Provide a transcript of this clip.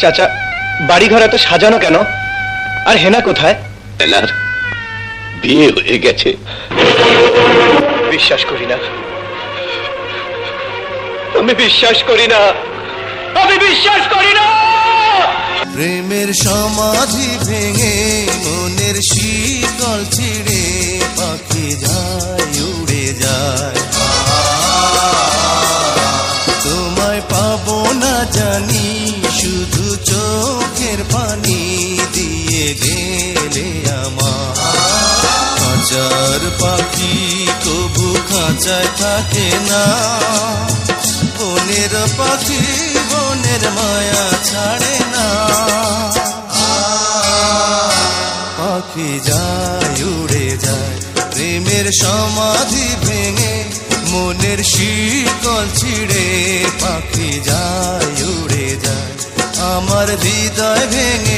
চাচা, বাড়িঘর এত সাজানো কেন? আর হেনা কোথায়? হেনার বিয়ে হয়ে গেছে। বিশ্বাস করি না, আমি বিশ্বাস করি না, আমি বিশ্বাস করি না। প্রেমের সমাধি ভেঙে মনের শিকল ছিঁড়ে পাখি যায় উড়ে যায়। তোমায় পাবো না জানি, শুধু চোখের পানি দিয়ে গেলে আমার। খাঁচার পাখি কবু খাঁচায় থাকে না, বনের পাখি বনের মায়া ছাড়ে না। পাখি যায় উড়ে যায়, প্রেমের সমাধি ভেঙে মনের শিকল ছিঁড়ে পাখি যায় উড়ে যায়। আমার হৃদয় ভেঙে